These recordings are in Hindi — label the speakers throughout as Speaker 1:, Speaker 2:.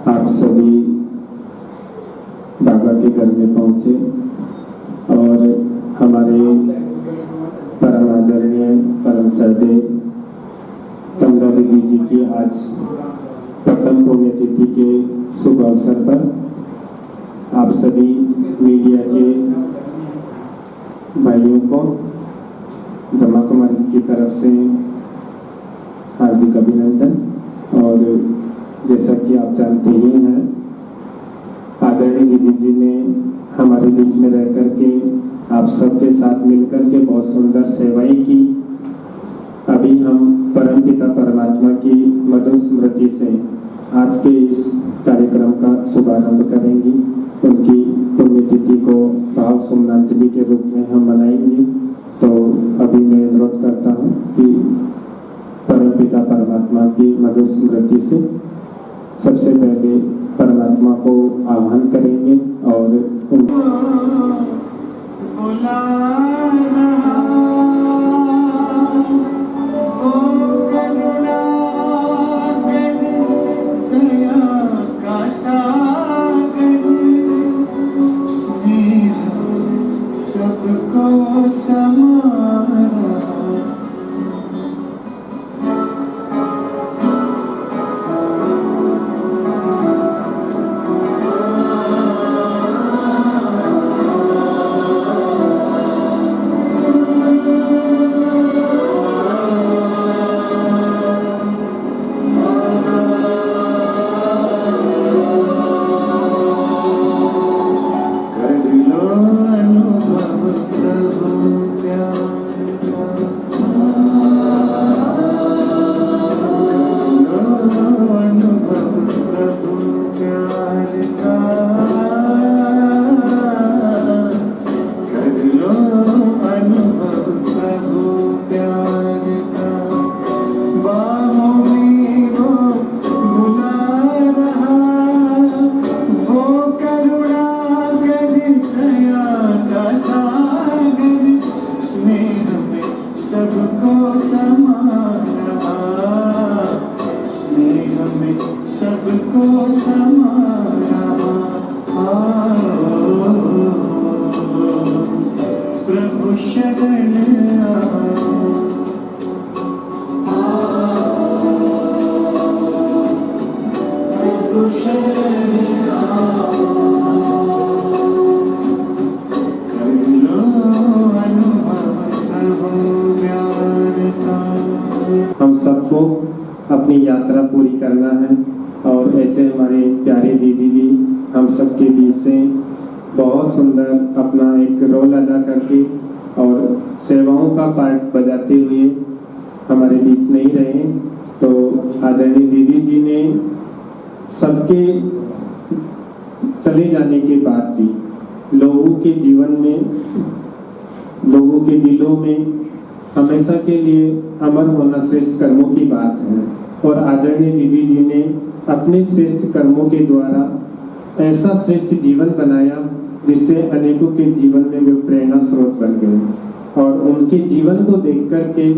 Speaker 1: आप सभी बाबा के घर में पहुंचे और हमारे परम आदरणीय परम श्रद्धेय कमला दीदी जी की आज प्रथम पुण्यतिथि के शुभ अवसर पर आप सभी मीडिया के भाइयों को ब्रह्मा कुमारी की तरफ से हार्दिक अभिनंदन। और जैसा कि आप जानते ही हैं, आदरणीय दीदी जी ने हमारे बीच में रह करके आप सबके साथ मिलकर के बहुत सुंदर सेवाएं की। अभी हम परमपिता परमात्मा की मधुर स्मृति से आज के इस कार्यक्रम का शुभारंभ करेंगे। उनकी पुण्यतिथि को भाव सुमनांजलि के रूप में हम मनाएंगे। तो अभी मैं अनुरोध करता हूँ कि परमपिता परमात्मा की मधुर स्मृति से सबसे पहले परमात्मा को आह्वान करेंगे और हम सबको अपनी यात्रा पूरी करना है। और ऐसे हमारे प्यारे दीदी भी हम सबके बीच से बहुत सुंदर अपना एक रोल अदा करके और सेवाओं का पार्ट बजाते हुए हमारे बीच नहीं रहे। तो आदरणीय दीदी जी ने सबके चले जाने के बाद भी लोगों के जीवन में, लोगों के दिलों में हमेशा के लिए अमर होना श्रेष्ठ कर्मों की बात है। और आदरणीय दीदी जी ने अपने श्रेष्ठ कर्मों के द्वारा ऐसा श्रेष्ठ जीवन बनाया जिससे अनेकों के जीवन में वे प्रेरणा स्रोत बन गए। और उनके जीवन को देख करके,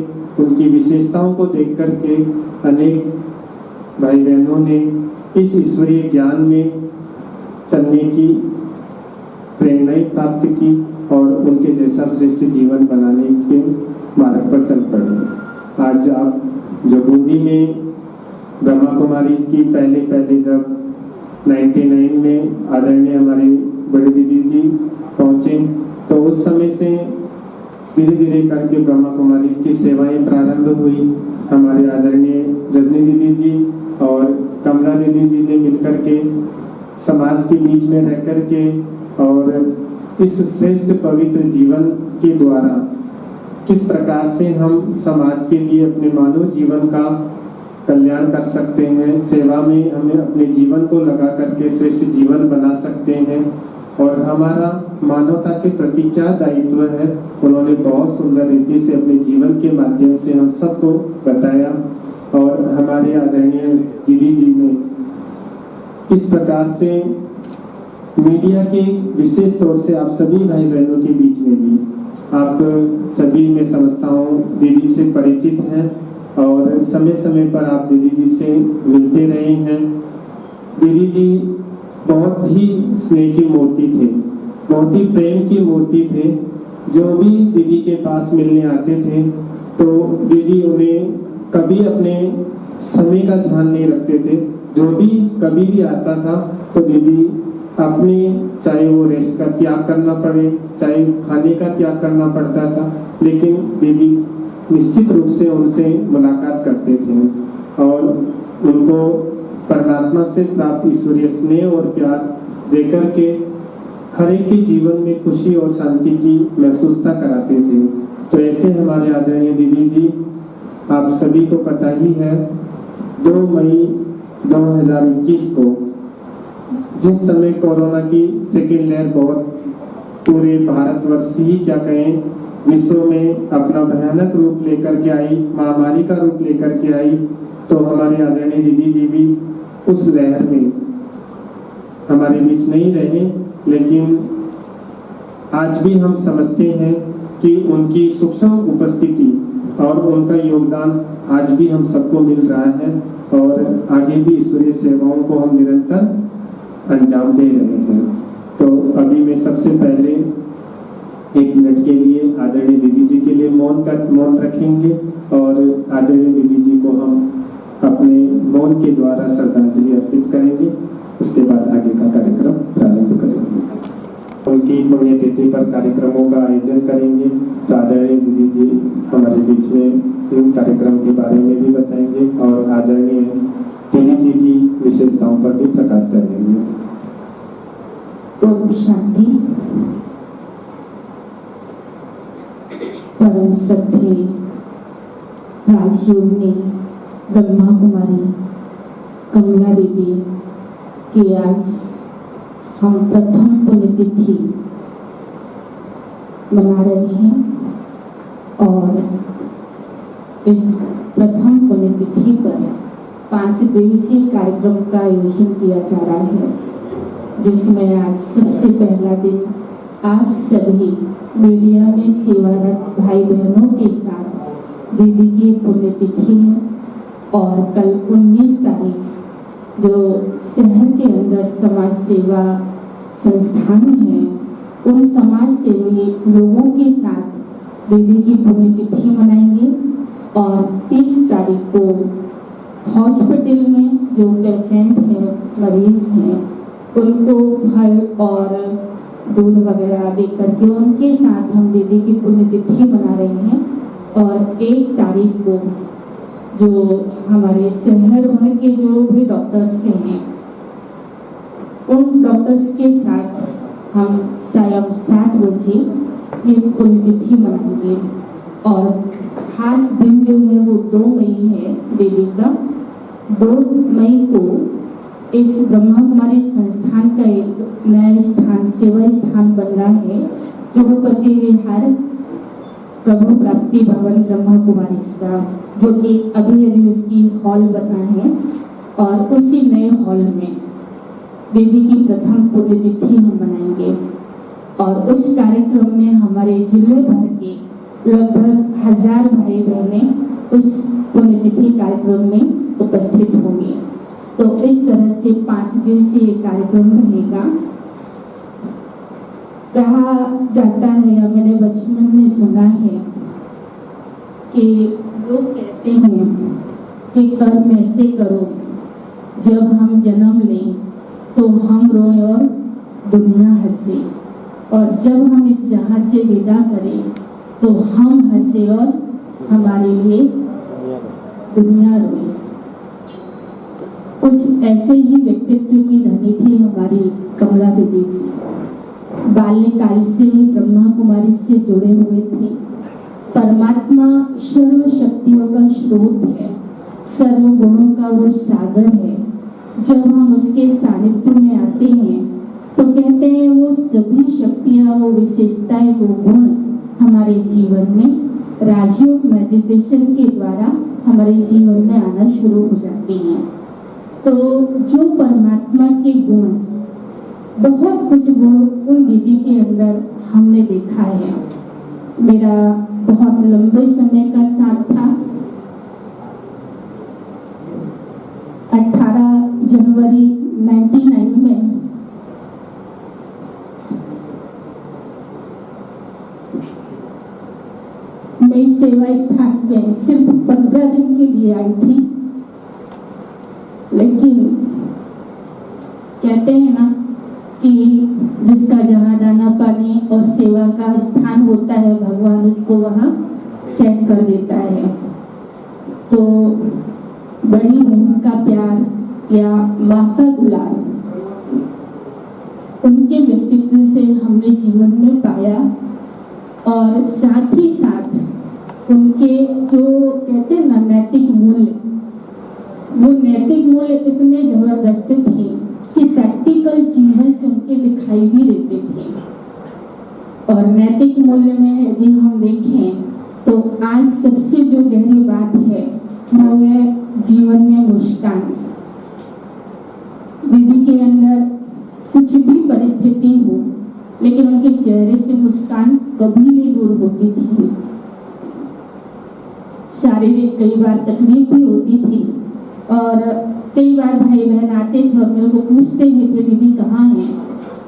Speaker 1: उनकी विशेषताओं को देख करके अनेक भाई बहनों ने इस ईश्वरीय ज्ञान में चलने की प्रेरणा प्राप्त की और उनके जैसा श्रेष्ठ जीवन बनाने के मार्ग पर चल पड़े। आज आप जो बूंदी में ब्रह्मा कुमारी की पहले जब 99 में आदरणीय हमारी बड़ी दीदी जी पहुंचे, तो उस समय से धीरे धीरे करके ब्रह्मा कुमारी की सेवाएं प्रारंभ हुई। हमारे आदरणीय रजनी दीदी जी और कमला दीदी जी ने मिलकर के समाज के बीच में रह करके और इस श्रेष्ठ पवित्र जीवन के द्वारा किस प्रकार से हम समाज के लिए अपने मानव जीवन का कल्याण कर सकते हैं, सेवा में हमें अपने जीवन को लगा करके श्रेष्ठ जीवन बना सकते हैं और हमारा मानवता के प्रति क्या दायित्व है, उन्होंने बहुत सुंदर रीति से अपने जीवन के माध्यम से हम सबको बताया। और हमारे आदरणीय दीदी जी ने किस प्रकार से मीडिया के विशेष तौर से आप सभी भाई बहनों के बीच में भी आप सभी मैं समझता हूँ दीदी से परिचित हैं और समय समय पर आप दीदी जी से मिलते रहे हैं। दीदी जी बहुत ही स्नेह की मूर्ति थे, बहुत ही प्रेम की मूर्ति थे। जो भी दीदी के पास मिलने आते थे तो दीदी उन्हें कभी अपने समय का ध्यान नहीं रखते थे। जो भी कभी भी आता था तो दीदी अपने, चाहे वो रेस्ट का त्याग करना पड़े, चाहे खाने का त्याग करना पड़ता था, लेकिन दीदी निश्चित रूप से उनसे मुलाकात करते थे और उनको परमात्मा से प्राप्त ईश्वरीय स्नेह और प्यार देकर के हर एक के जीवन में खुशी और शांति की महसूसता कराते थे। तो ऐसे हमारे आदरणीय दीदी जी, आप सभी को पता ही है 2 मई 2021 को जिस समय कोरोना की सेकेंड लहर बहुत पूरे भारतवर्ष ही क्या कहें विश्व में अपना भयानक रूप लेकर के आई, महामारी का रूप लेकर के आई, तो हमारे आदरणीय दीदी जी भी उस लहर में हमारे बीच नहीं रहे, लेकिन आज भी हम समझते हैं कि उनकी सूक्ष्म उपस्थिति और उनका योगदान आज भी हम सबको मिल रहा है और आगे भी ईश्वरीय सेवाओं को हम निरंतर अंजाम दे रहे हैं। तो अभी मैं सबसे पहले 1 मिनट के लिए आदरणीय दीदी जी के लिए मौन रखेंगे और आदरणीय दीदी जी को हम अपने मौन के द्वारा श्रद्धांजलि अर्पित करेंगे। उसके बाद आगे का कार्यक्रम प्रारंभ करेंगे। उनकी पुण्यतिथि पर कार्यक्रमों का आयोजन करेंगे। तो आदरणीय दीदी जी हमारे बीच में इन कार्यक्रम के बारे में भी बताएंगे और आदरणीय दीदी जी की विशेषताओं पर भी प्रकाश डालेंगे।
Speaker 2: ओम शांति। परम श्रद्धेय राजयोगिनी ब्रह्मा कुमारी कमला दीदी की आज हम प्रथम पुण्यतिथि मना रहे हैं और इस प्रथम पुण्यतिथि पर 5 दिवसीय कार्यक्रम का आयोजन किया जा रहा है, जिसमें आज सबसे पहला दिन आप सभी मीडिया में सेवारत भाई बहनों के साथ दीदी की पुण्यतिथि है और कल 19 तारीख जो शहर के अंदर समाज सेवा संस्थान है, उन समाज सेवी लोगों के साथ दीदी की पुण्यतिथि मनाएंगे और 30 तारीख को हॉस्पिटल में जो पेशेंट हैं, मरीज हैं, उनको फल और दूध वगैरह दे करके उनके साथ हम दीदी की पुण्यतिथि मना रहे हैं। और 1 तारीख को जो हमारे शहर भर के जो भी डॉक्टर्स हैं, उन डॉक्टर्स के साथ हम शाम 7 बजे ये पुण्यतिथि मनाएंगे और खास दिन जो है वो 2 मई है दीदी का। 2 मई को इस ब्रह्मा कुमारी संस्थान का एक नया स्थान, सेवा स्थान बन रहा है, तिरुपति विहार प्रभु प्राप्ति भवन ब्रह्मा कुमारी का, जो कि अभी उसकी हॉल बना है और उसी नए हॉल में दीदी की प्रथम पुण्यतिथि हम मनाएंगे। और उस कार्यक्रम में हमारे जिले भर के लगभग 1000 भाई बहनें उस पुण्यतिथि कार्यक्रम में उपस्थित होंगे। तो इस तरह से 5 दिवसीय कार्यक्रम रहेगा। कहा जाता है या मैंने बचपन में सुना है कि लोग कहते हैं कि कर्म ऐसे करो जब हम जन्म लें तो हम रोए और दुनिया हंसे, और जब हम इस जहां से विदा करें तो हम हंसे और हमारे लिए दुनिया रोए। कुछ ऐसे ही व्यक्तित्व की धनी थी हमारी कमला दीदी जी। बाल्यकाल से ही ब्रह्मा कुमारी से जुड़े हुए थे। परमात्मा सर्व शक्तियों का स्रोत है, सर्व गुणों का वो सागर है। जब हम उसके सानिध्य में आते हैं तो कहते हैं वो सभी शक्तियां, वो विशेषताएं, वो गुण हमारे जीवन में राजयोग मेडिटेशन के द्वारा हमारे जीवन में आना शुरू हो जाती हैं। तो जो परमात्मा के गुण, बहुत कुछ गुण उन दीदी के अंदर हमने देखा है। मेरा बहुत लंबे समय का साथ था। 18 जनवरी 99 में मैं इस सेवा स्थान में सिर्फ 15 दिन के लिए आई थी, लेकिन कहते हैं ना कि जिसका जहाँ दाना पानी और सेवा का स्थान होता है, भगवान उसको वहाँ सेट कर देता है। तो बड़ी बहन का प्यार या माँ का दुलार उनके व्यक्तित्व से हमने जीवन में पाया, और साथ ही साथ उनके जो कहते हैं ना नैतिक मूल्य, वो नैतिक मूल्य इतने जबरदस्त थे कि प्रैक्टिकल जीवन से उनके दिखाई भी देते थे। और नैतिक मूल्य में यदि हम देखें तो आज सबसे जो गहरी बात है वो है जीवन में मुस्कान। दीदी के अंदर कुछ भी परिस्थिति हो, लेकिन उनके चेहरे से मुस्कान कभी नहीं दूर होती थी। शारीरिक कई बार तकलीफ भी होती थी, और कई बार भाई बहन आते थे और मेरे को पूछते भी थे दीदी कहाँ हैं।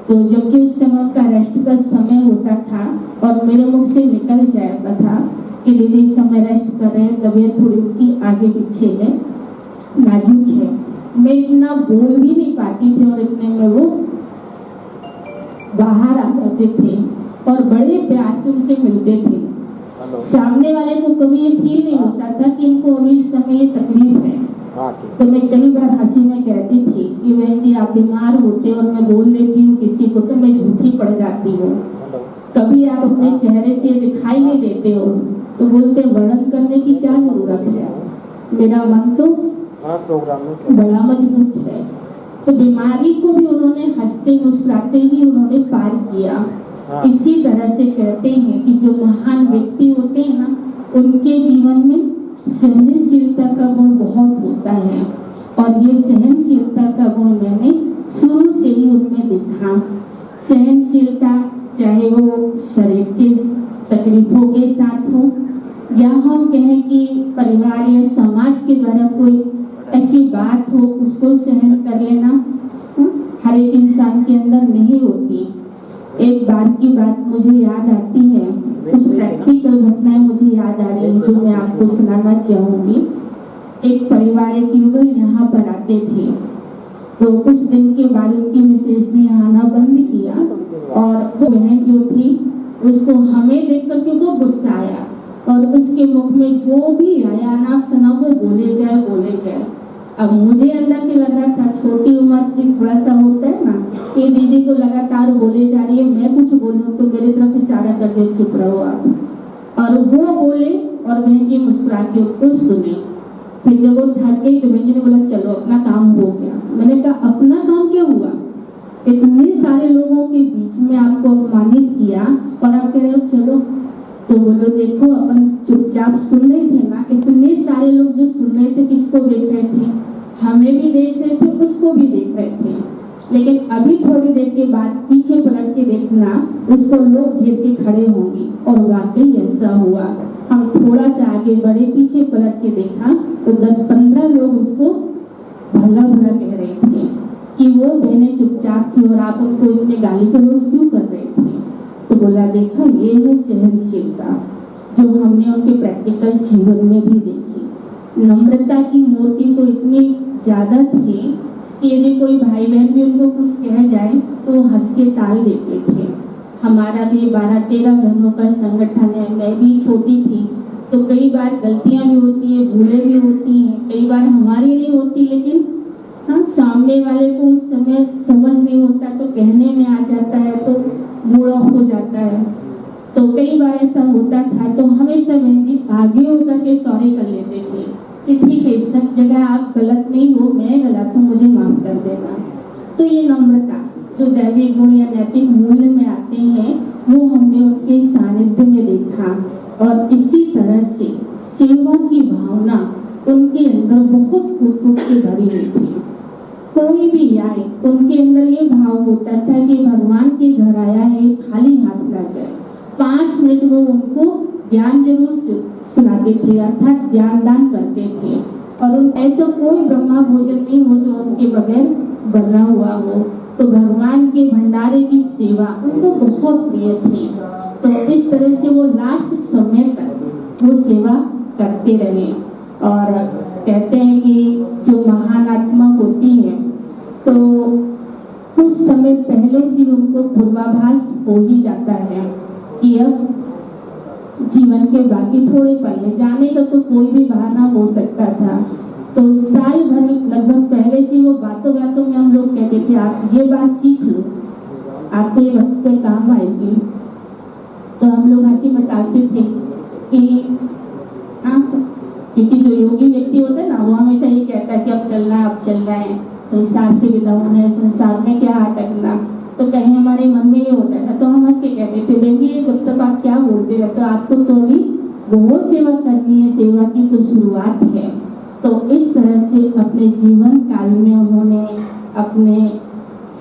Speaker 2: तो जबकि उस समय उनका रेस्ट का समय होता था और मेरे मुख से निकल जाता था कि दीदी इस समय रेस्ट कर रहे हैं, तबीयत थोड़ी उनकी आगे पीछे है, नाजुक है। मैं इतना बोल भी नहीं पाती थी और इतने में वो बाहर आ जाते थे और बड़े प्यार से उनसे मिलते थे। सामने वाले को कभी ये फील नहीं होता था कि इनको अभी इस समय ये तकलीफ है। तो मैं कई बार हंसी में कहती थी कि बहन जी आप बीमार होते और मैं बोल लेती हूँ किसी को तो मैं झूठी पड़ जाती हूँ, कभी आप अपने चेहरे से दिखाई नहीं देते हो। तो बोलते वर्णन करने की क्या जरूरत है, मेरा मन तो बड़ा मजबूत है। तो बीमारी को भी उन्होंने हंसते मुस्कुराते ही उन्होंने पार किया। इसी तरह से कहते हैं कि जो महान व्यक्ति होते हैं ना, उनके जीवन में सहनशीलता का गुण बहुत होता है, और ये सहनशीलता का गुण मैंने शुरू से ही उनमें देखा। सहनशीलता चाहे वो शरीर के तकलीफों के साथ हो, या हम कहें कि परिवार या समाज के द्वारा कोई ऐसी बात हो उसको सहन कर लेना हर एक इंसान के अंदर नहीं होती। एक बार की बात मुझे याद आती है, कुछ प्रैक्टिकल घटनाएं मुझे याद आ रही है जो मैं आपको सुनाना चाहूंगी। एक पारिवारिक युगल यहाँ पर आते थे, तो कुछ दिन के बाद उनकी मिसेज ने आना बंद किया, और वो बहन जो थी उसको हमें देख करके वो गुस्सा आया, और उसके मुख में जो भी आया ना सना वो बोले जाए। अब मुझे अंदर से लग रहा था, छोटी उम्र थी, थोड़ा सा होता है ना कि दीदी को लगातार बोले जा रही है, मैं कुछ बोलूं तो मेरी तरफ इशारा कर दे चुप रहो आप। और वो बोले और बहन जी मुस्कुरा के उसको सुने। फिर जब वो थक गई तो बहन जी ने बोला चलो अपना काम हो गया। मैंने कहा अपना काम क्या हुआ, इतने सारे लोगों के बीच में आपको अपमानित किया और आप कह रहे हो चलो। तो बोलो देखो अपन चुपचाप सुन रहे थे ना, इतने सारे लोग जो सुन रहे थे किसको देख रहे थे, हमें भी देख रहे थे, उसको भी देख रहे थे। लेकिन अभी थोड़ी देर के बाद पीछे पलट के देखना, उसको लोग घेर के खड़े होंगे, और वाकई ऐसा हुआ। हम थोड़ा सा आगे बढ़े, पीछे पलट के देखा तो 10-15 लोग उसको भला बुरा कह रहे थे कि वो बहनें चुपचाप थी और आप उनको इतने गाली गलौज क्यों कर रहे थे। तो बोला देखा ये है सहनशीलता जो हमने उनके प्रैक्टिकल जीवन में भी देखी। नम्रता की मूर्ति तो इतनी ज्यादा थी कि यदि कोई भाई बहन भी उनको कुछ कह जाए तो हंस के टाल देते थे। हमारा भी 12-13 बहनों का संगठन है, मैं भी छोटी थी तो कई बार गलतियां भी होती है, भूलें भी होती हैं, कई बार हमारी नहीं होती, लेकिन हाँ सामने वाले को उस समय समझ नहीं होता तो कहने में आ जाता है तो मूड ऑफ हो जाता है। तो कई बार ऐसा होता था, तो हमेशा बहन जी आगे होकर के सॉरी कर लेते थे कि ठीक है इस जगह आप गलत नहीं हो, मैं गलत हूँ, मुझे माफ कर देना। तो ये नम्रता जो दैविक गुण या नैतिक मूल्य में आते हैं वो हमने उनके सानिध्य में देखा, और इसी तरह से सेवा की भावना उनके अंदर बहुत कूट के भरी हुई थी। कोई भी आए उनके अंदर ये भाव होता था कि भगवान के घर आया है, खाली हाथ ना जाए। 5 मिनट वो उनको ज्ञान जरूर सुनाते थे, अर्थात ज्ञान दान करते थे। और उन ऐसा कोई ब्रह्मा भोजन नहीं हो जो उनके बगैर बना हुआ हो। तो भगवान के भंडारे की सेवा उनको बहुत प्रिय थी। तो इस तरह से वो लास्ट समय तक वो सेवा करते रहे। और कहते हैं कि जो महान आत्मा होती है तो कुछ समय पहले से उनको पूर्वाभास हो ही जाता है कि अब जीवन के बाकी थोड़े पल है, जाने का तो कोई भी बहाना हो सकता था। तो साल भर लगभग पहले से वो बातों बातों में हम लोग कहते थे आप ये बात सीख लो, आपके वक्त पे काम आएगी। तो हम लोग हंसी मटाते थे कि क्योंकि जो योगी व्यक्ति होता है ना वो हमेशा ये कहता है कि अब चलना है, अब चलना है, संसार से विदा होना है, संसार में क्या अटकना। तो कहीं हमारे मन में ये होता है ना, तो हम हंस के कहते थे बहन जी जब तक आप क्या बोलते रहते हो, आपको तो अभी बहुत सेवा करनी है, सेवा की तो शुरुआत है। तो इस तरह से अपने जीवन काल में उन्होंने अपने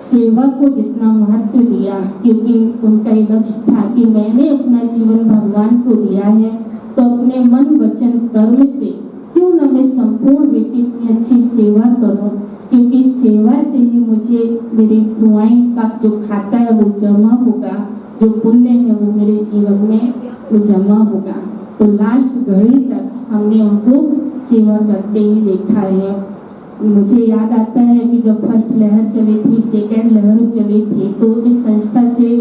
Speaker 2: सेवा को जितना महत्व दिया, क्योंकि उनका ये लक्ष्य था कि मैंने अपना जीवन भगवान को दिया है तो अपने मन वचन कर्म से क्यों न मैं संपूर्ण व्यक्ति की अच्छी सेवा करूं, क्योंकि सेवा से ही मुझे मेरी दुआएं का जो खाता है वो जमा होगा, जो पुण्य है वो मेरे जीवन में वो जमा होगा। तो लास्ट घड़ी तक हमने उनको सेवा करते ही देखा है। मुझे याद आता है कि जब फर्स्ट लहर चली थी, सेकेंड लहर चली थी, तो इस संस्था से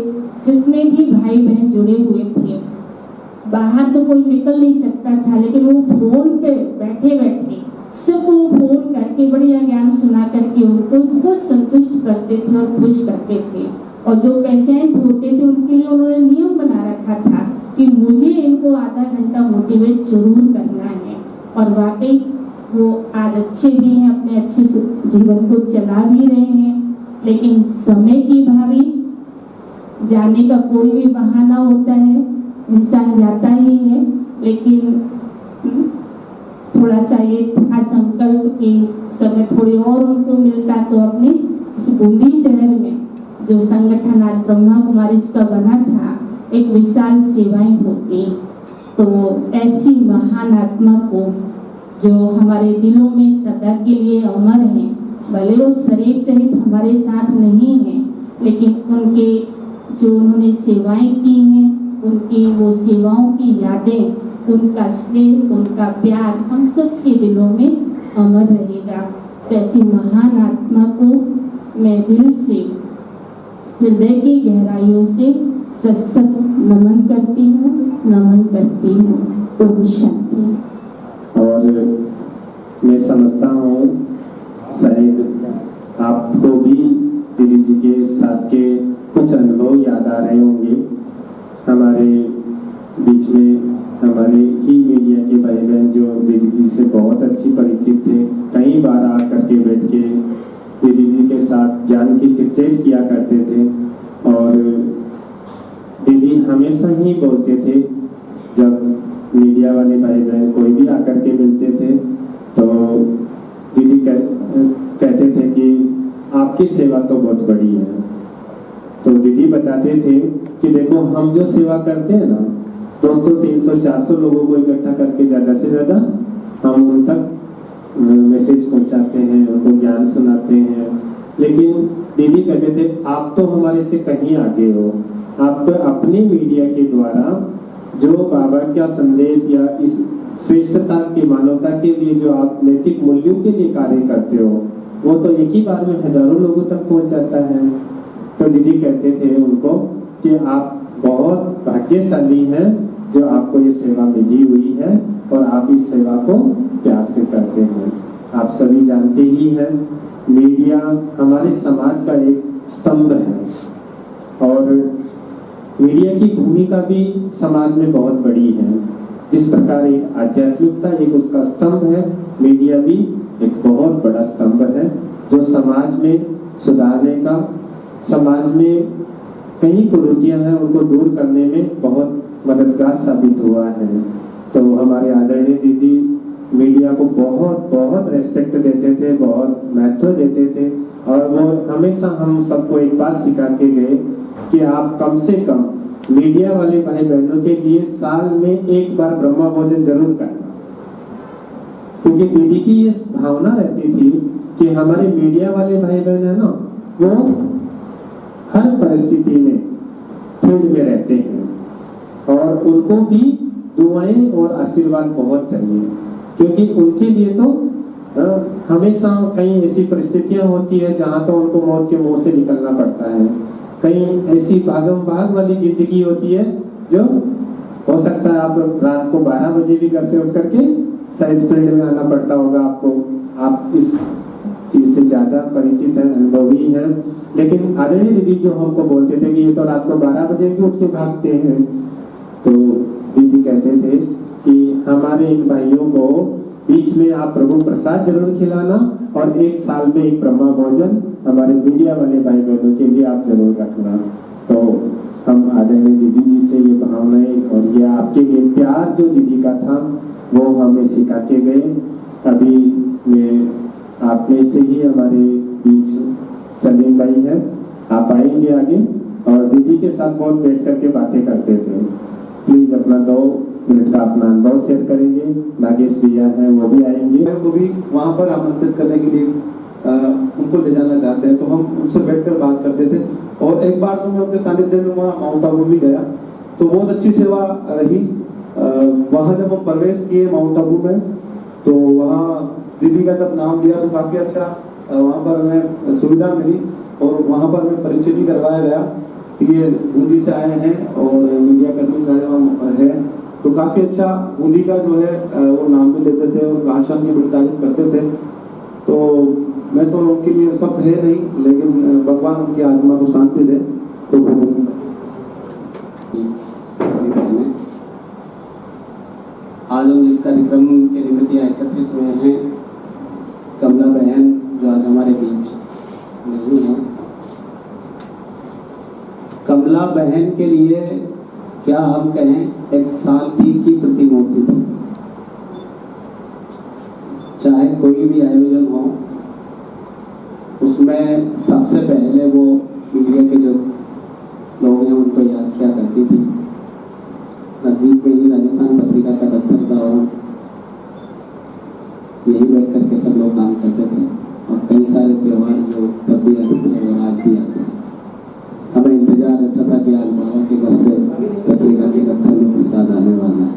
Speaker 2: जितने भी भाई बहन जुड़े हुए थे, बाहर तो कोई निकल नहीं सकता था, लेकिन वो फोन पे बैठे बैठे सबको फोन करके बढ़िया ज्ञान सुना करके उनको बहुत संतुष्ट करते थे और खुश करते थे। और जो पेशेंट होते थे उनके लिए उन्होंने नियम बना रखा था कि मुझे इनको आधा घंटा मोटिवेट जरूर करना है। और वाकई वो आज अच्छे भी हैं, अपने अच्छे जीवन को चला भी रहे हैं। लेकिन समय की भावी, जाने का कोई भी बहाना होता है, इंसान जाता ही है। लेकिन थोड़ा सा ये था संकल्प कि समय थोड़ी और उनको मिलता तो अपने उस बूंदी शहर में जो संगठन आज ब्रह्मा कुमारी का बना था, एक विशाल सेवाएं होती। तो ऐसी महान आत्मा को जो हमारे दिलों में सदा के लिए अमर है, भले वो शरीर सहित हमारे साथ नहीं है, लेकिन उनके जो उन्होंने सेवाएं की हैं, उनकी वो सेवाओं की यादें, उनका स्नेह, उनका प्यार हम सब के दिलों में अमर रहेगा। तो ऐसी महान आत्मा को मैं दिल से, हृदय की गहराइयों से सत्सत नमन करती हूँ। ओम शांति।
Speaker 1: और मैं समझता हूँ शायद आपको भी दीदी जी के साथ के कुछ अनुभव याद आ रहे होंगे। हमारे बीच में हमारे ही मीडिया के भाई बहन जो दीदी जी से बहुत अच्छी परिचित थे, कई बार आ करके बैठ के दीदी जी के साथ ज्ञान की चिटचेट किया करते थे। और दीदी हमेशा ही बोलते थे, जब मीडिया वाले भाई बहन कोई भी आकर के मिलते थे तो दीदी कहते थे कि आपकी सेवा तो बहुत बड़ी है। तो दीदी बताते थे कि देखो हम जो सेवा करते हैं ना, 200, 300, 400 लोगों को इकट्ठा करके ज़्यादा से ज़्यादा हम उन तक मैसेज पहुंचाते हैं, उनको ज्ञान सुनाते हैं। लेकिन दीदी कहते थे आप तो हमारे से कहीं आगे हो, आप तो अपने मीडिया के द्वारा जो बाबा का संदेश या इस श्रेष्ठता की मानवता के लिए जो आप नैतिक मूल्यों के लिए कार्य करते हो, वो तो एक ही बार में हजारों लोगों तक पहुंच जाता है। तो दीदी कहते थे उनको कि आप बहुत भाग्यशाली हैं जो आपको ये सेवा मिली हुई है और आप इस सेवा को प्यार से करते हैं। आप सभी जानते ही हैं, मीडिया हमारे समाज का एक स्तंभ है और मीडिया की भूमिका भी समाज में बहुत बड़ी है। जिस प्रकार एक आध्यात्मिकता एक उसका स्तंभ है, मीडिया भी एक बहुत बड़ा स्तंभ है जो समाज में सुधारने का, समाज में कई कुरीतियां हैं उनको दूर करने में बहुत मददगार साबित हुआ है। तो हमारे आदरणीय दीदी मीडिया को बहुत बहुत रेस्पेक्ट देते थे, बहुत महत्व देते थे और वो हमेशा हम सबको एक बात सिखा के गए कि आप कम से कम मीडिया वाले भाई बहनों के लिए साल में एक बार ब्रह्मा भोजन जरूर करना। क्योंकि दीदी की ये भावना रहती थी कि हमारे मीडिया वाले भाई बहन है ना, वो हर परिस्थिति में फील्ड में रहते हैं और उनको भी दुआएं और आशीर्वाद बहुत चाहिए, क्योंकि उनके लिए तो हमेशा कई ऐसी परिस्थितियां होती है जहां तो उनको मौत के मुंह से निकलना पड़ता है, कहीं ऐसी भागम भाग वाली जिंदगी होती है जो हो सकता है आप रात को 12 बजे भी घर से उठ करके शायद फील्ड में आना पड़ता होगा आपको। आप इस चीज से ज्यादा परिचित है, अनुभवी है। लेकिन आदरणीय दीदी जो हमको बोलते थे कि ये तो रात को 12 बजे भी उठ के भागते हैं, तो दीदी कहते थे कि हमारे इन भाइयों को बीच में आप प्रभु प्रसाद जरूर खिलाना और एक साल में एक ब्रह्मा भोजन हमारे मीडिया वाले भाई बहनों के लिए आप जरूर रखना। तो हम आदरणीय दीदी जी से ये भावनाएं और ये आपके लिए प्यार जो दीदी का था वो हमें सिखा के गए। अभी मैं आप में से ही हमारे बीच सलीम भाई है, आप आएंगे आगे और दीदी के साथ बहुत बैठ करके बातें करते थे। प्लीज अपना 2 मिनट का अपना अनुभव शेयर करेंगे। नागेश भैया हैं, वो भी आएंगे।
Speaker 3: वो भी वहाँ पर आमंत्रित करने के लिए उनको ले जाना चाहते हैं, तो हम उनसे बैठकर बात करते थे। और एक बार तो मैं उनके सानिध्य में वहाँ माउंट आबू भी गया, तो बहुत अच्छी सेवा रही। वहाँ जब हम प्रवेश किए माउंट आबू में, तो वहाँ दीदी का जब नाम दिया तो काफ़ी अच्छा वहाँ पर हमें सुविधा मिली और वहाँ पर हमें परिचय भी करवाया गया कि ये बूंदी से आए हैं और मीडिया कर्मी सारे वहाँ हैं। तो काफ़ी अच्छा बूंदी का जो है वो नाम भी लेते थे और आश्रम की बड़ी तारीफ करते थे। तो मैं तो उनके लिए शब्द है नहीं, लेकिन भगवान उनकी आत्मा को शांति दे। तो
Speaker 4: सभी बहनें, आज हम जिस कार्यक्रम के निमित्त एकत्रित हुए हैं, कमला बहन जो आज हमारे बीच नहीं है, कमला बहन के लिए क्या हम कहें, एक शांति की प्रतिमूर्ति थी। चाहे कोई भी आयोजन हो, उसमें सबसे पहले वो मीडिया के जो लोग हैं उनको याद किया करती थी। नज़दीक में ही राजस्थान पत्रिका का दफ्तर था और यही बैठ करके सब लोग काम करते थे और कई सारे त्यौहार जो तब भी आते थे और आज भी आते हैं। हमें इंतजार रहता था कि आज बाबा के घर से पत्रिका के दफ्तर में प्रसाद आने वाला है।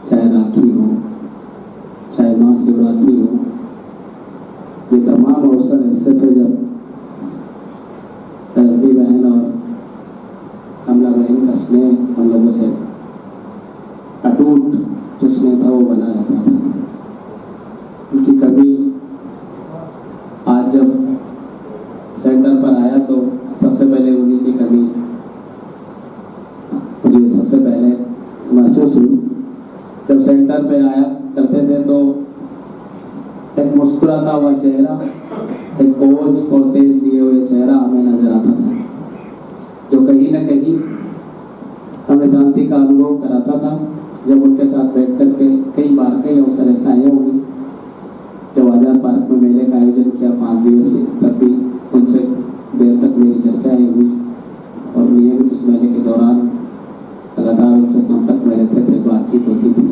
Speaker 4: चाहे राखी हो, चाहे महाशिवरात्रि हो, ये तमाम अवसर ऐसे थे जब रजनी बहन और कमला बहन का स्नेह हम लोगों से अटूट जो स्नेह था वो बना रहता था। उनकी कभी आज जब सेंटर पर आया तो सबसे पहले उन्हीं की कमी मुझे सबसे पहले महसूस हुई। जब सेंटर पे आया करते थे तो एक मुस्कुराता हुआ चेहरा, एक कोच और तेज लिए हुए चेहरा हमें नजर आता था, जो कहीं न कहीं हमें शांति का अनुभव कराता था। जब उनके साथ बैठ कर के कई बार कई अवसर ऐसा आए होंगे जब आज़ाद पार्क में मेले का आयोजन किया 5 दिवसीय, तब भी उनसे देर तक मेरी चर्चाएं हुई और नियमित उस मेले के दौरान लगातार उनसे संपर्क में रहते थे, बातचीत होती थी।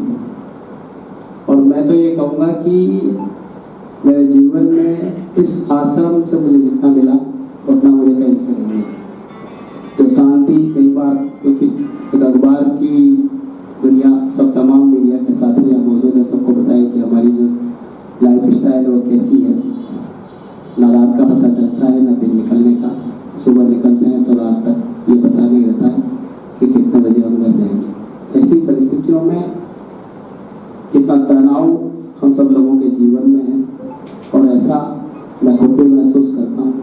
Speaker 4: और मैं तो ये कहूँगा कि मेरे जीवन में इस आश्रम से मुझे जितना मिला उतना मुझे कहीं से नहीं मिला। जो शांति कई बार, क्योंकि एक अखबार की दुनिया सब तमाम मीडिया के साथी यहाँ मौजूद है, सबको बताया कि हमारी जो लाइफ स्टाइल है वो कैसी है। ना रात का पता चलता है ना दिन निकलने का। सुबह निकलते हैं तो रात तक ये पता नहीं रहता है कि कितने बजे हम घर जाएंगे। ऐसी परिस्थितियों में कितना तनाव हम सब लोगों के जीवन में है और ऐसा मैं खुद भी महसूस करता हूँ।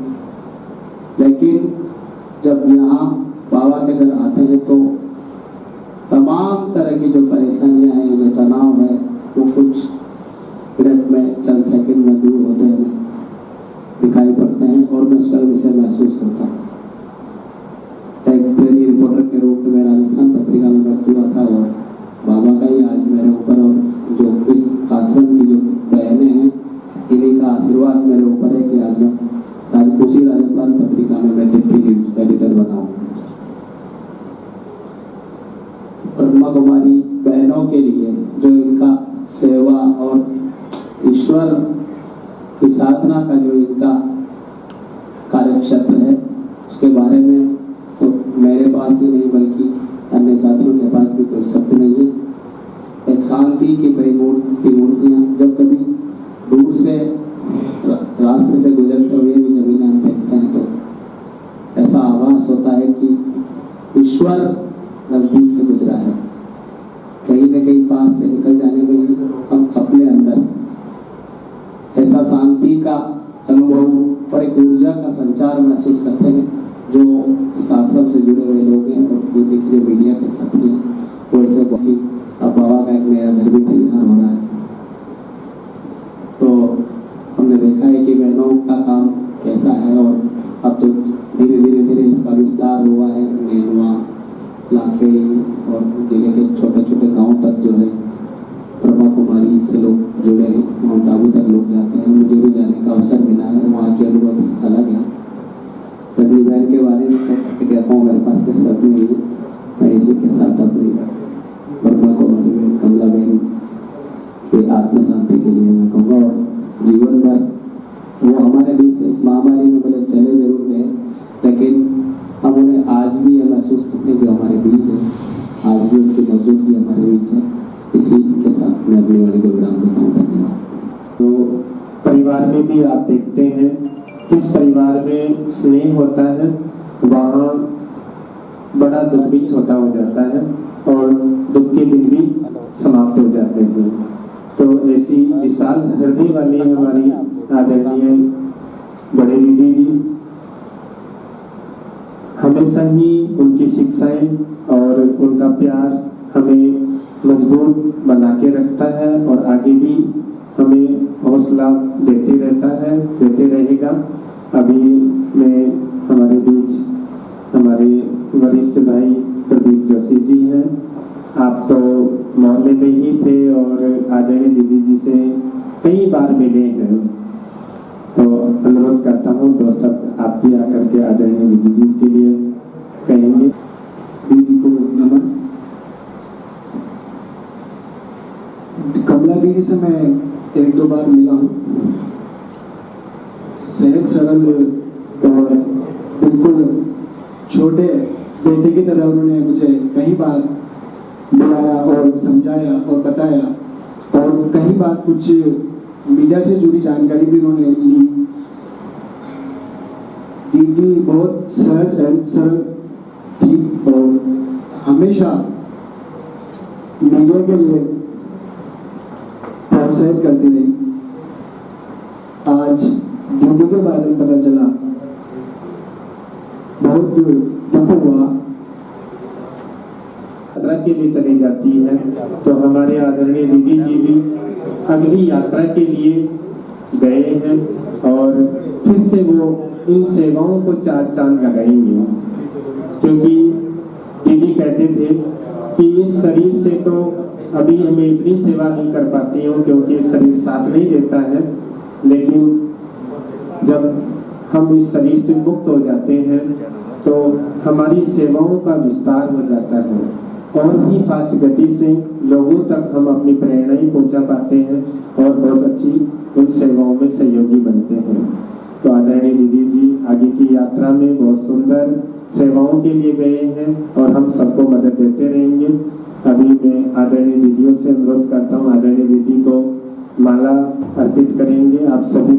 Speaker 4: लेकिन जब यहाँ बाबा के घर आते हैं तो तमाम तरह की जो परेशानियाँ हैं, जो तनाव है, वो कुछ मिनट में, चंद सेकंड में दूर होते हमें दिखाई पड़ते हैं और मैं स्वयं इसे महसूस करता हूँ। एक ट्रेनी रिपोर्टर के रूप में मैं राजस्थान पत्रिका में भर्ती हुआ था और बाबा का ही आज मेरे ऊपर और जो इस आश्रम की जो बहनें हैं इन्हीं का आशीर्वाद मेरे ऊपर है कि आज मैं उसी राजस्थान पत्रिका में मैं डिप्टी एडिटर बना हूँ। ब्रह्मा कुमारी बहनों के लिए जो इनका सेवा और ईश्वर की साधना उसके बारे में तो मेरे पास ही नहीं बल्कि अन्य साथियों के पास भी कोई शब्द नहीं है। एक शांति की त्रिमूर्तियाँ जब कभी दूर से रास्ते से गुजरते हुए भी जब इन्हें हम देखते हैं तो ऐसा आभास होता है कि ईश्वर नजदीक से गुजरा है। कहीं न कहीं पास से निकल जाने में हम अपने अंदर ऐसा शांति का अनुभव और एक ऊर्जा का संचार महसूस करते हैं। जो इस आश्रम से जुड़े हुए लोग हैं और जो देखिए मीडिया के साथी हैं वो ऐसे बहुत अब बाबा का एक नया घर भी तैयार हो रहा है। तो हमने देखा है कि बहनों का काम कैसा है और अब तो धीरे धीरे इसका विस्तार हुआ है। नेनुआ, लाखे और जिले के छोटे छोटे गांव तक जो है ब्रह्मा कुमारी से लोग जुड़े हैं। माउंट आबू तक लोग जाते हैं। मुझे भी जाने का अवसर मिला है। वहाँ की अनुभूति अलग है। रजनी बहन के बारे में तो कहता हूँ मेरे पास कोई शब्द नहीं है। मैं इसी के साथ अपनी ब्रह्मा कुमारी बहन कमला बहन के आत्म शांति के लिए मैं कहूँगा और जीवन भर वो हमारे बीच से इस महामारी में भले चले जरूर गए लेकिन हम उन्हें आज भी यह महसूस करते हैं कि हमारे बीच है। आज भी उनकी मौजूदगी हमारे बीच है। इसी के साथ मैं अपनी वाणी को विराम देता हूँ। धन्यवाद।
Speaker 1: तो परिवार में भी आप देखते हैं जिस परिवार में स्नेह होता है वहाँ बड़ा दुख भी छोटा हो जाता है और दुख के दिन भी समाप्त हो जाते हैं। तो ऐसी विशाल हृदय वाली हमारी आदरणीय बड़े दीदी जी हमेशा ही उनकी शिक्षाएं और उनका प्यार हमें मजबूत बना के रखता है और आगे भी हमें हौसला देते रहता है, देते रहेगा। अभी मैं हमारे बीच हमारे वरिष्ठ भाई प्रदीप जोशी जी हैं। आप तो मोहल्ले में ही थे और आदरणीय दीदी जी से कई बार मिले हैं। तो अनुरोध करता हूँ दो शब्द आप भी आकर के आदरणीय दीदी जी के लिए कहेंगे।
Speaker 3: दीदी को नमन। कमला दीदी से मैं एक दो बार मिला हूँ। सहज सरल और बिल्कुल छोटे बेटे की तरह उन्होंने मुझे कई बार बुलाया और समझाया और बताया और कई बार कुछ मीडिया से जुड़ी जानकारी भी उन्होंने ली। दीदी बहुत सहज एवं सरल थी और हमेशा मीडिया के लिए प्रोत्साहित करती रही। आज दीदी के बारे में पता चला, बहुत दुख हुआ।
Speaker 1: यात्रा के लिए चली जाती है तो हमारे आदरणीय दीदी जी भी अगली यात्रा के लिए गए हैं और फिर से वो इन सेवाओं को चार चांद लगाएंगे। क्योंकि दीदी कहते थे कि इस शरीर से तो अभी हमें इतनी सेवा नहीं कर पाती हूँ क्योंकि शरीर साथ नहीं देता है, लेकिन जब हम इस शरीर से मुक्त हो जाते हैं तो हमारी सेवाओं का विस्तार हो जाता है और भी फास्ट गति से लोगों तक हम अपनी प्रेरणाएं पहुंचा पाते हैं और बहुत अच्छी उन सेवाओं में सहयोगी बनते हैं। तो आदरणीय दीदी जी आगे की यात्रा में बहुत सुंदर सेवाओं के लिए गए हैं और हम सबको मदद देते रहेंगे। अभी मैं आदरणीय दीदियों से अनुरोध करता हूँ, आदरणीय दीदी को माला अर्पित करेंगे। आप सभी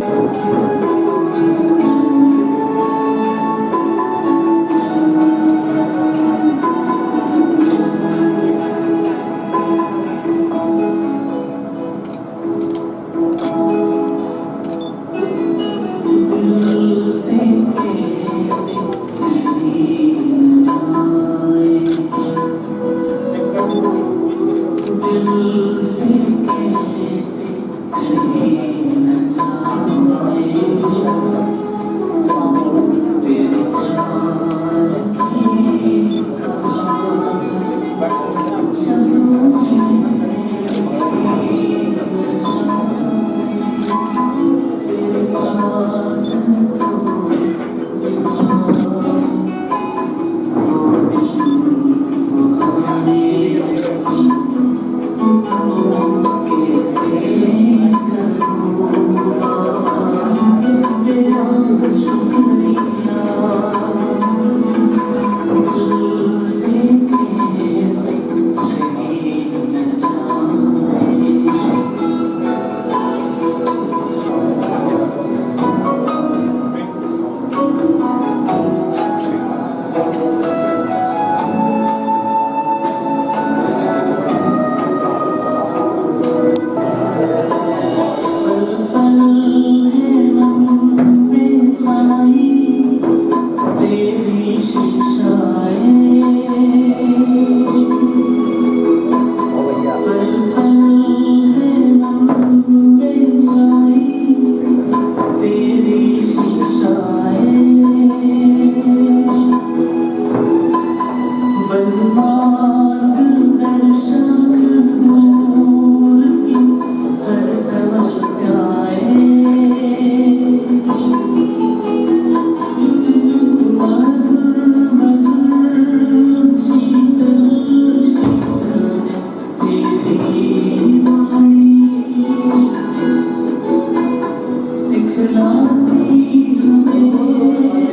Speaker 5: तेरी शिक्षाएं पल पल है मन में छाई, तेरी शिक्षाएं मार्गदर्शक दूर की हर समस्याएं, मधुर मधुर शीतल शीतल तेरी वाणी सिखलाती हमें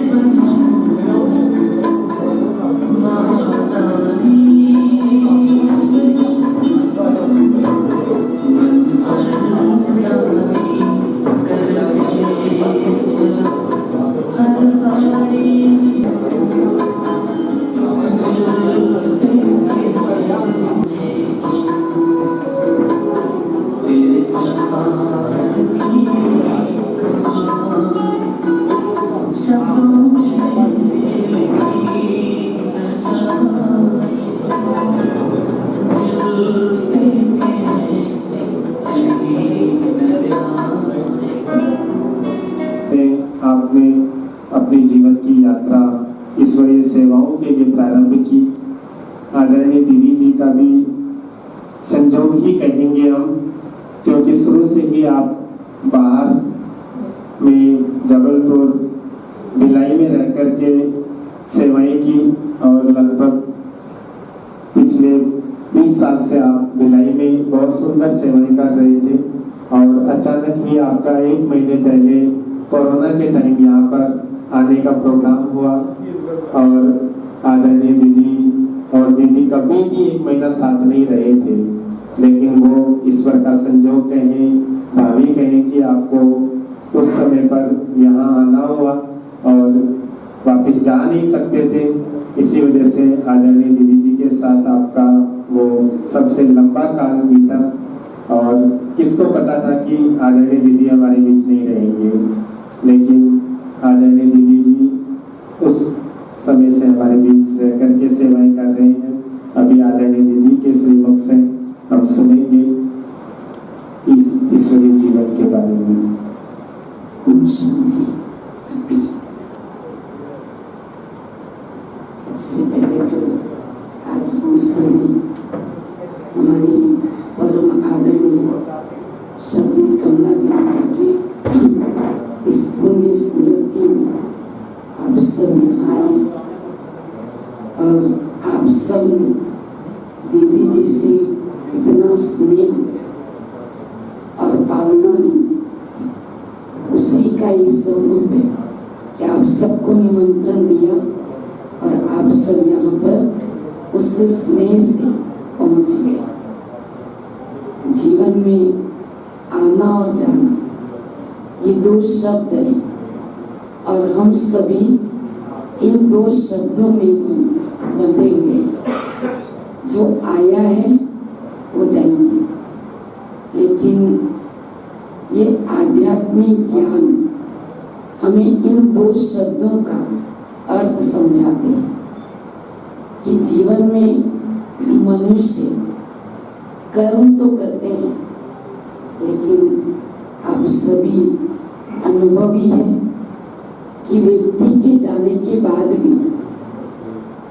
Speaker 5: बनो महादानी।
Speaker 1: आपने अपने जीवन की यात्रा ईश्वरीय सेवाओं के लिए प्रारंभ की। आदरणीय दीदी जी का भी संजोग ही कहेंगे हम, क्योंकि शुरू से ही आप बाहर में जबलपुर भिलाई में रह कर के सेवाएं की और लगभग पिछले 20 साल से आप भिलाई में बहुत सुंदर सेवाएं कर रहे थे और अचानक ही आपका 1 महीने पहले कोरोना के टाइम यहाँ पर आने का प्रोग्राम हुआ और आदरणीय दीदी और दीदी कभी भी 1 महीना साथ नहीं रहे थे, लेकिन वो ईश्वर का संजोग कहें, भाभी कहें कि आपको उस समय पर यहाँ आना हुआ और वापस जा नहीं सकते थे। इसी वजह से आदरणीय दीदी जी के साथ आपका वो सबसे लंबा काल बीता और किसको पता था कि आदरणीय दीदी हमारे बीच नहीं रहेंगे, लेकिन आदरणीय दीदी जी उस समय से हमारे बीच रह करके सेवाएं कर रहे हैं। अभी आदरणीय दीदी के श्रीमुख से हम सुनेंगे इस ईश्वरीय जीवन के बारे में।
Speaker 6: सबसे पहले तो आज हम सभी हमारी परम आदरणीय श्री कमला दीदी जी के इस पुण्य स्मृति में आप सब यहाँ आए और आप सब ने दीदी जी से इतना स्नेह और पालना ली, उसी का ये स्वरूप है कि आप सबको निमंत्रण दिया और आप सब यहाँ पर उस स्नेह से पहुंच गए। जीवन में आना और जाना ये 2 शब्द हैं और हम सभी इन 2 शब्दों में ही बंधे हुए हैं। जो आया है वो जाएंगे, लेकिन ये आध्यात्मिक ज्ञान हमें इन 2 शब्दों का अर्थ समझाते हैं कि जीवन में मनुष्य कर्म तो करते हैं, लेकिन आप सभी अनुभवी हैं कि व्यक्ति के जाने के बाद भी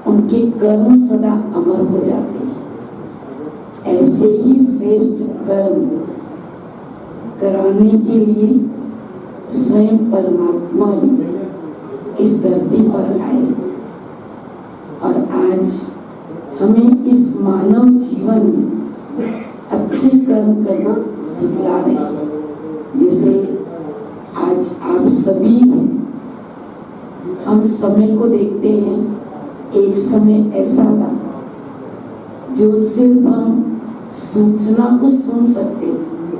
Speaker 6: उनके कर्म सदा अमर हो जाते हैं। ऐसे ही श्रेष्ठ कर्म कराने के लिए स्वयं परमात्मा भी इस धरती पर आए और आज हमें इस मानव जीवन में अच्छे कर्म करना सिखला रहे हैं। जैसे आज आप सभी हैं, हम समय को देखते हैं, एक समय ऐसा था जो सिर्फ हम सूचना को सुन सकते थे,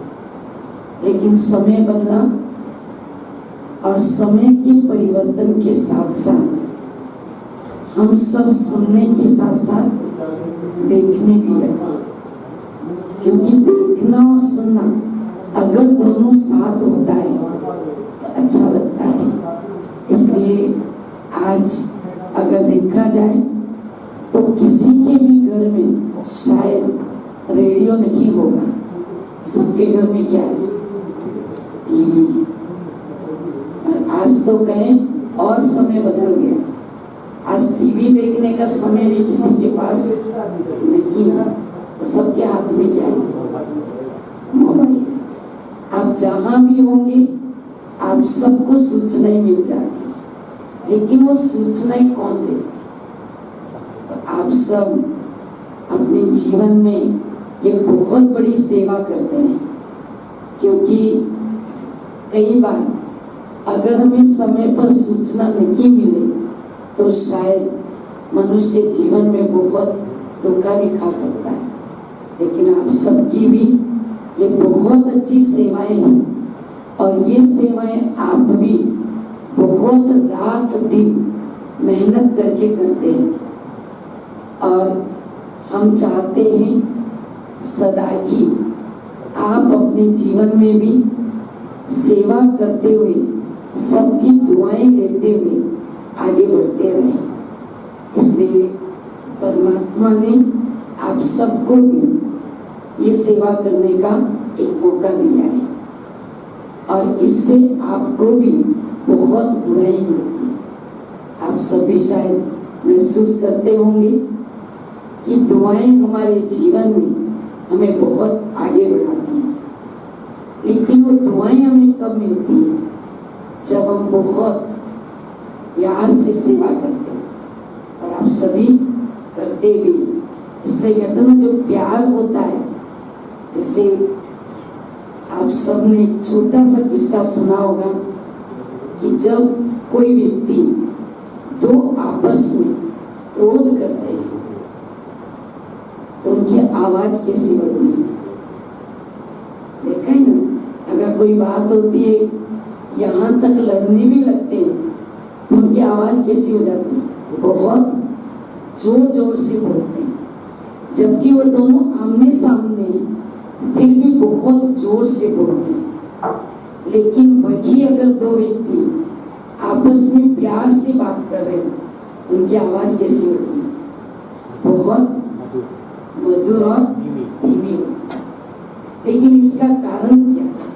Speaker 6: लेकिन समय बदला और समय के परिवर्तन के साथ साथ हम सब सुनने के साथ साथ देखने भी लगे, क्योंकि देखना और सुनना अगर दोनों साथ होता है तो अच्छा लगता है। इसलिए आज अगर देखा जाए तो किसी के भी घर में शायद रेडियो नहीं होगा, सबके घर में क्या है, टीवी। और आज तो कहें और समय बदल गया, आज टीवी देखने का समय भी किसी के पास नहीं है, तो सबके हाथ में क्या है, मोबाइल। आप जहां भी होंगे आप सबको सूचनाएं मिल जाती है, लेकिन वो सूचनाएं कौन दे? तो आप सब अपने जीवन में ये बहुत बड़ी सेवा करते हैं, क्योंकि कई बार अगर हमें समय पर सूचना नहीं मिले तो शायद मनुष्य जीवन में बहुत धोखा भी खा सकता है। लेकिन आप सबकी भी ये बहुत अच्छी सेवाएं हैं, और ये सेवाएं आप भी बहुत रात दिन मेहनत करके करते हैं। और हम चाहते हैं सदा ही आप अपने जीवन में भी सेवा करते हुए, सबकी दुआएं लेते हुए आगे बढ़ते रहें। इसलिए परमात्मा ने आप सबको भी ये सेवा करने का एक मौका दिया है, और इससे आपको भी बहुत दुआएं मिलती है। आप सभी शायद महसूस करते होंगे कि दुआएं हमारे जीवन में हमें बहुत आगे बढ़ाती हैं, लेकिन वो दुआएं हमें कब मिलती है? जब हम बहुत प्यार से सेवा करते हैं, और आप सभी करते भी। इसलिए कहते हैं ना, जो प्यार होता है, जैसे आप सबने एक छोटा सा किस्सा सुना होगा कि जब कोई व्यक्ति दो आपस में क्रोध करते हैं तो उनकी आवाज कैसी होती है? देखा है ना, अगर कोई बात होती है, यहाँ तक लड़ने भी लगते हैं तो उनकी आवाज कैसी हो जाती है? बहुत जोर जोर से बोलते हैं, जबकि वो दोनों आमने सामने फिर भी बहुत जोर से बोलते हैं। लेकिन वही अगर दो व्यक्ति आपस में प्यार से बात कर रहे हो, उनकी आवाज कैसी होती है? बहुत मधुर और धीमी होती है। लेकिन इसका कारण क्या है?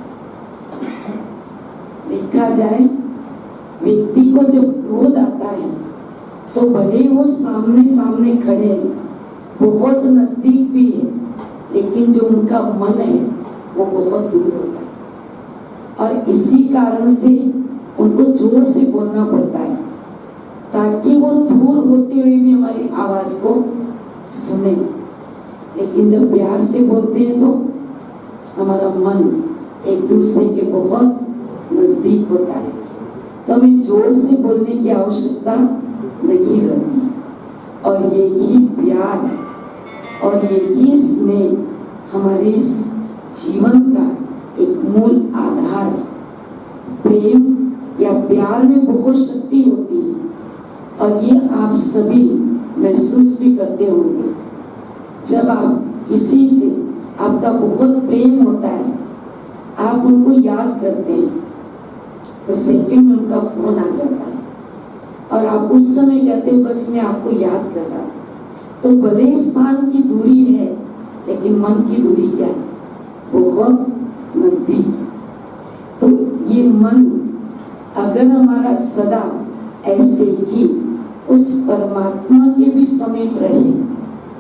Speaker 6: देखा जाए, व्यक्ति को जब क्रोध आता है तो भले ही वो सामने सामने खड़े हैं, बहुत नजदीक भी है, लेकिन जो उनका मन है वो बहुत दूर होता है। और इसी कारण से उनको जोर से बोलना पड़ता है, ताकि वो दूर होते हुए भी हमारी आवाज को सुने। लेकिन जब प्यार से बोलते हैं तो हमारा मन एक दूसरे के बहुत नजदीक होता है, तो हमें जोर से बोलने की आवश्यकता नहीं रहती। और यही प्यार और यही स्नेह हमारे इस जीवन का एक मूल आधार है। प्रेम या प्यार में बहुत शक्ति होती है, और ये आप सभी महसूस भी करते होंगे। जब आप किसी से आपका बहुत प्रेम होता है, आप उनको याद करते हैं तो सेकंड में उनका फोन आ जाता है, और आप उस समय कहते हैं बस मैं आपको याद कर रहा था। तो भले स्थान की दूरी है, लेकिन मन की दूरी क्या है? बहुत नजदीक है। तो ये मन अगर हमारा सदा ऐसे ही उस परमात्मा के भी समीप रहे,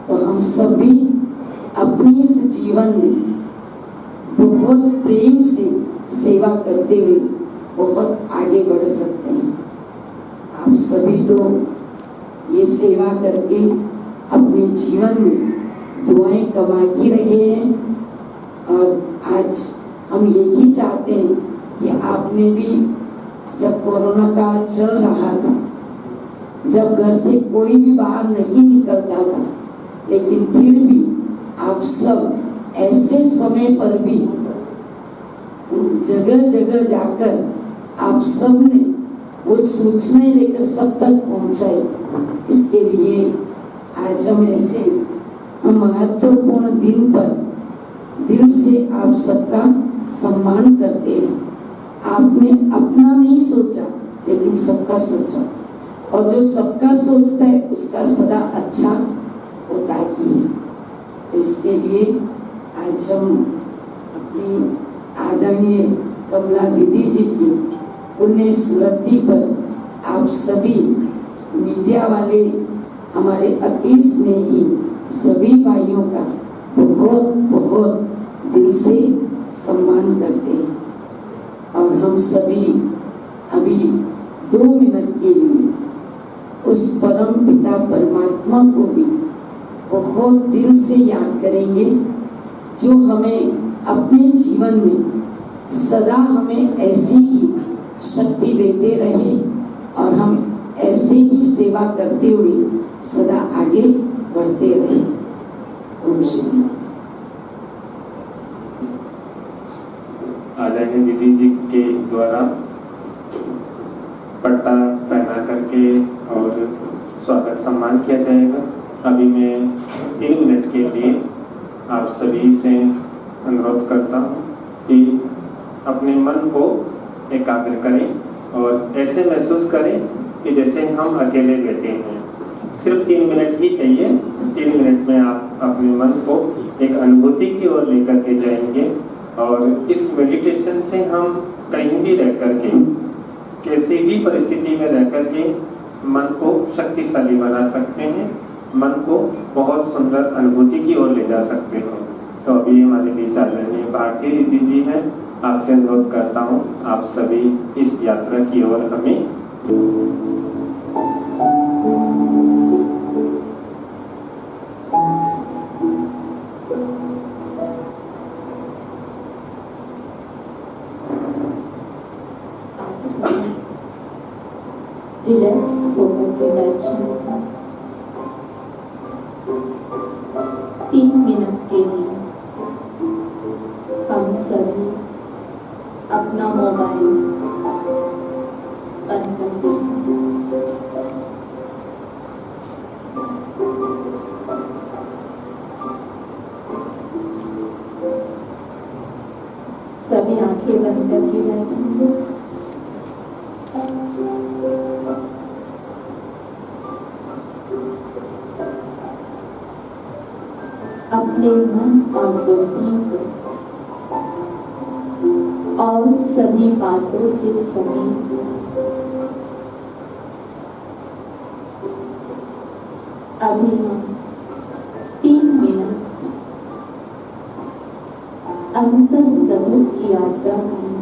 Speaker 6: तो हम सभी अपने इस जीवन में बहुत प्रेम से सेवा करते हुए बहुत आगे बढ़ सकते हैं। आप सभी तो ये सेवा करके अपने जीवन में दुआएं कमा ही रहे हैं, और आज हम यही चाहते हैं कि आपने भी, जब कोरोना काल चल रहा था, जब घर से कोई भी बाहर नहीं निकलता था, लेकिन फिर भी आप सब ऐसे समय पर भी जगह जगह जाकर आप सब ने वो सूचनाएं लेकर सब तक पहुंचाई। इसके लिए आज हम ऐसे महत्वपूर्ण दिन पर दिल से आप सबका सम्मान करते हैं। आपने अपना नहीं सोचा, लेकिन सबका सोचा, और जो सबका सोचता है उसका सदा अच्छा होता ही है। तो इसके लिए आज हम अपनी आदरणीय कमला दीदी जी की पुण्य स्मृति पर आप सभी मीडिया वाले, हमारे अति स्नेही सभी भाइयों का बहुत बहुत दिल से सम्मान करते हैं। और हम सभी अभी 2 मिनट के लिए उस परम पिता परमात्मा को भी बहुत दिल से याद करेंगे, जो हमें अपने जीवन में सदा हमें ऐसी ही शक्ति देते रहे और हम ऐसे ही सेवा करते हुए सदा आगे बढ़ते रहे। ओम शांति।
Speaker 1: आदरणीय दीदी जी के द्वारा पट्टा पहना करके और स्वागत सम्मान किया जाएगा। अभी मैं 3 मिनट के लिए आप सभी से अनुरोध करता हूँ कि अपने मन को एकाग्र करें और ऐसे महसूस करें कि जैसे हम अकेले बैठे हैं। सिर्फ 3 मिनट ही चाहिए। 3 मिनट में आप अपने मन को एक अनुभूति की ओर लेकर के जाएंगे और इस मेडिटेशन से हम कहीं भी रह करके, किसी भी परिस्थिति में रह करके मन को शक्तिशाली बना सकते हैं, मन को बहुत सुंदर अनुभूति की ओर ले जा सकते हैं। तो अभी हमारे बीच आदरणीय भारती दीदी जी हैं। आपसे अनुरोध करता हूँ आप सभी इस यात्रा की ओर हमें
Speaker 2: रिलैक्स होकर के बैठ जाएगा। 3 मिनट के लिए हम सभी अपना मोबाइल बंद कर दीजिए। सभी आंखें बंद करके बैठेंगे। अपने मन और बुद्धि को और सभी बातों से समेट अभी हम 3 मिनट अंतर जगत की यात्रा करेंगे।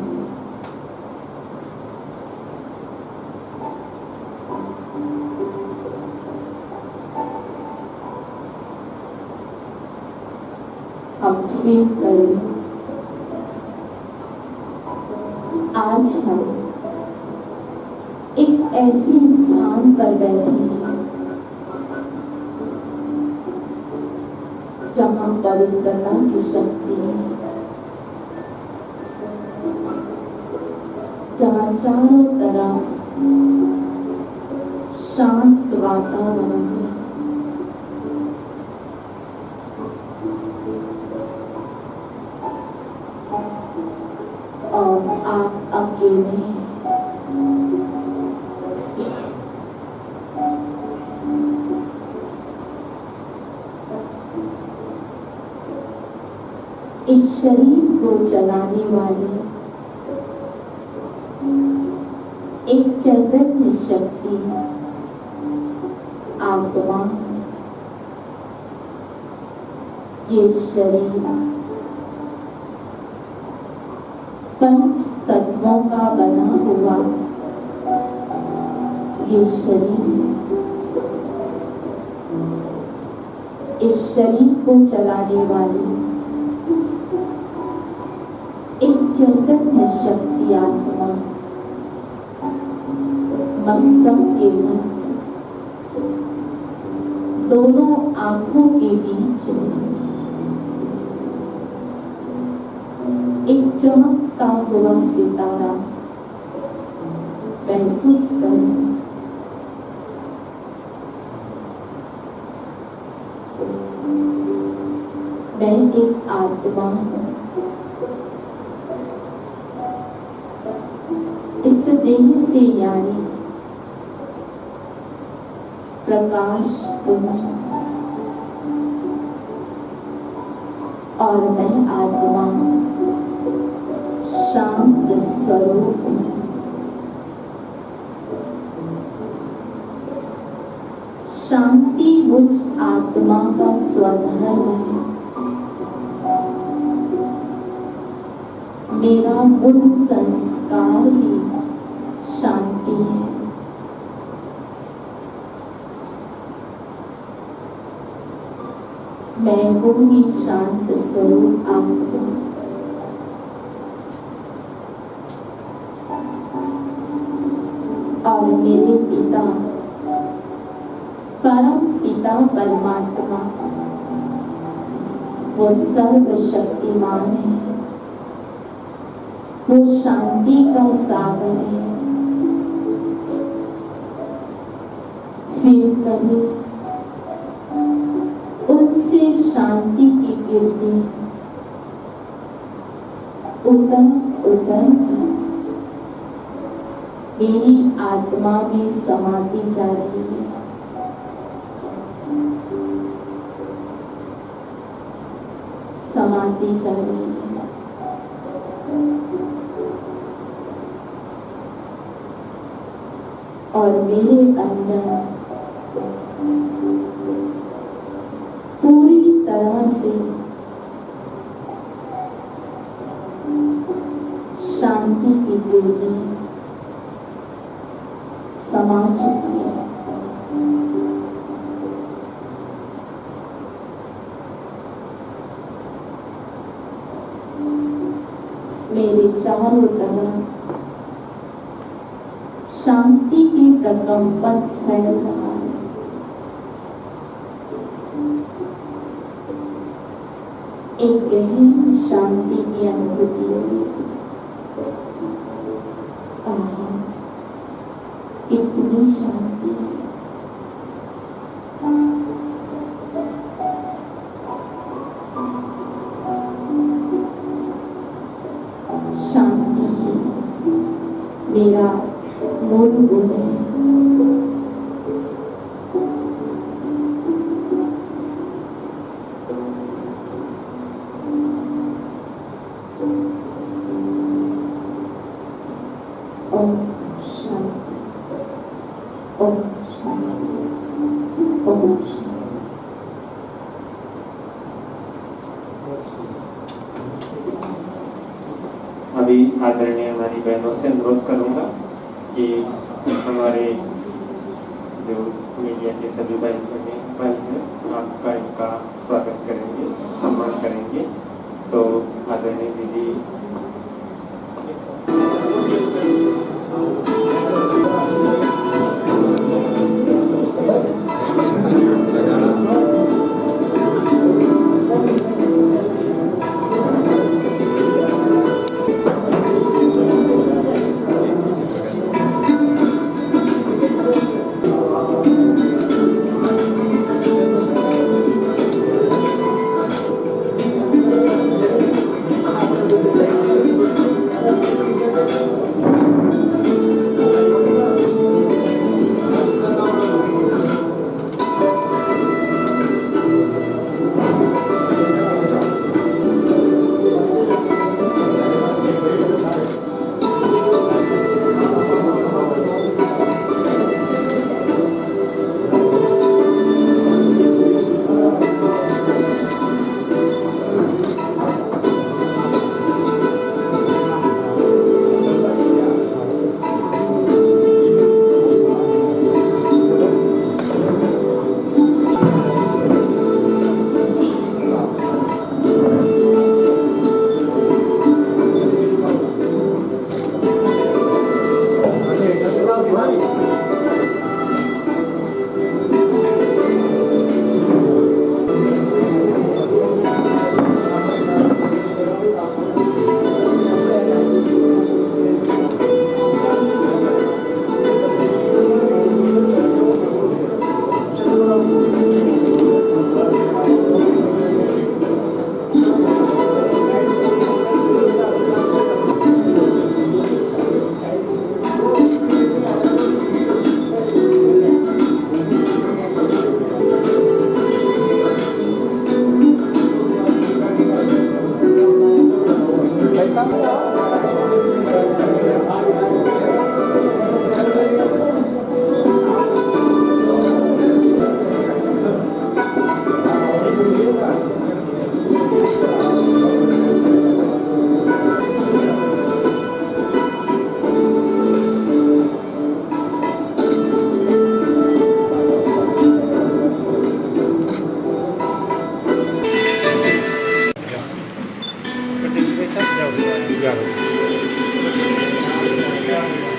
Speaker 2: हम फील करें आज हम एक ऐसे स्थान पर बैठे हैं जहां पवित्रता की शक्ति है, जहां चारों तरफ शांत वातावरण है। और आप अकेले हैं। इस शरीर को चलाने वाली एक चैतन्य शक्ति आत्मा, ये शरीर पंच तत्वों का बना हुआ ये शरीर, इस शरीर को चलाने वाली एक चैतन्य शक्ति आत्मा मस्तक के मध्य दोनों आंखों के बीच एक चमकता हुआ सितारा महसूस करें। मैं एक आत्मा हूँ, इस देह से यानी प्रकाश पुंज और मैं आत्मा शांत स्वरूप हूँ। शांति मुझ आत्मा का स्वधर्म है। मेरा मूल संस्कार ही शांति है। मैं हूँ ही शांत स्वरूप आत्मा। और मेरे पिता परम पिता परमात्मा वो सर्वशक्तिमान है। वो शांति का सागर है। फिर कहे उनसे शांति की किरणें उतर उतर कर मेरी आत्मा में समाती जा रही है। समाती जा रही है। और मेरे अंदर पूरी तरह से शांति की किरणें समा चुकी है। मेरे चारों तरफ शांति की प्रकंपन फैल रहा है। एक गहन शांति की अनुभूति हुई। आहा, इतनी शांति है। शांति ही मेरा मूल गुण है। ओम शांति, ओम शांति, ओम शांति।
Speaker 1: अभी आदरणीय हमारी बहनों से अनुरोध करूंगा कि हमारे जो मीडिया के सभी भाई हैं आपका इनका स्वागत करेंगे, सम्मान करेंगे। तो आदरणीय दीदी
Speaker 7: कैसा जाओ जाओ